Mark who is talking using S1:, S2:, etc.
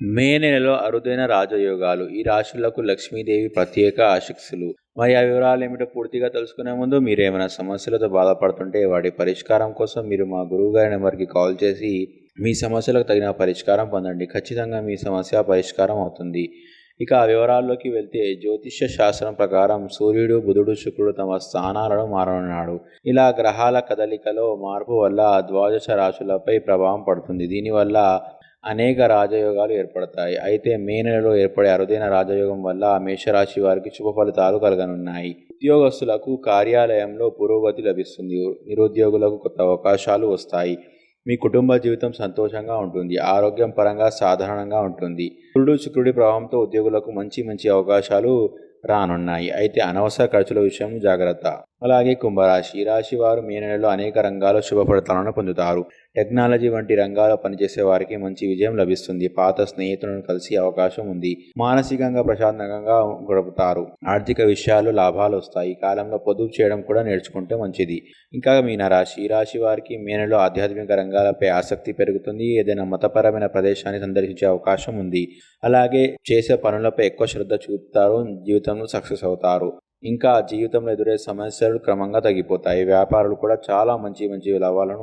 S1: మే నెలలో అరుదైన రాజయోగాలు. ఈ రాశులకు లక్ష్మీదేవి ప్రత్యేక ఆశీస్సులు. మరి ఆ వివరాలు ఏమిటో పూర్తిగా తెలుసుకునే ముందు మీరేమైనా సమస్యలతో బాధపడుతుంటే వాటి పరిష్కారం కోసం మీరు మా గురువుగారి నెంబర్కి కాల్ చేసి మీ సమస్యలకు తగిన పరిష్కారం పొందండి. ఖచ్చితంగా మీ సమస్య పరిష్కారం అవుతుంది. ఇక ఆ వివరాల్లోకి వెళ్తే జ్యోతిష్య శాస్త్రం ప్రకారం సూర్యుడు, బుధుడు, శుక్రుడు తమ స్థానాలను మారనున్నాడు. ఇలా గ్రహాల కదలికలో మార్పు వల్ల ద్వాదశ రాశులపై ప్రభావం పడుతుంది. దీనివల్ల అనేక రాజయోగాలు ఏర్పడతాయి. అయితే మే నెలలో ఏర్పడే అరుదైన రాజయోగం వల్ల మేషరాశి వారికి శుభ ఫలితాలు కలగనున్నాయి. ఉద్యోగస్తులకు కార్యాలయంలో పురోగతి లభిస్తుంది. నిరుద్యోగులకు కొత్త అవకాశాలు వస్తాయి. మీ కుటుంబ జీవితం సంతోషంగా ఉంటుంది. ఆరోగ్యం పరంగా సాధారణంగా ఉంటుంది. సూర్యుడు, శుక్రుడి ప్రభావంతో ఉద్యోగులకు మంచి అవకాశాలు రానున్నాయి. అయితే అనవసర ఖర్చుల విషయం జాగ్రత్త. అలాగే కుంభరాశి. ఈ రాశి వారు మే నెలలో అనేక రంగాల్లో శుభ ఫలితాలను పొందుతారు. టెక్నాలజీ వంటి రంగాల్లో పనిచేసే వారికి మంచి విజయం లభిస్తుంది. పాత స్నేహితులను కలిసి అవకాశం ఉంది. మానసికంగా ప్రశాంతంగా గడుపుతారు. ఆర్థిక విషయాల్లో లాభాలు వస్తాయి. ఈ కాలంలో పొదుపు చేయడం కూడా నేర్చుకుంటే మంచిది. ఇంకా మీనరాశి. ఈ రాశి వారికి మే నెలలో ఆధ్యాత్మిక రంగాలపై ఆసక్తి పెరుగుతుంది. ఏదైనా మతపరమైన ప్రదేశాన్ని సందర్శించే అవకాశం ఉంది. అలాగే చేసే పనులపై ఎక్కువ శ్రద్ధ చూపుతారు. జీవితంలో సక్సెస్ అవుతారు. ఇంకా జీవితంలో ఎదురయ్యే సమస్యలు క్రమంగా తగ్గిపోతాయి. వ్యాపారులు కూడా చాలా మంచి లాభాలను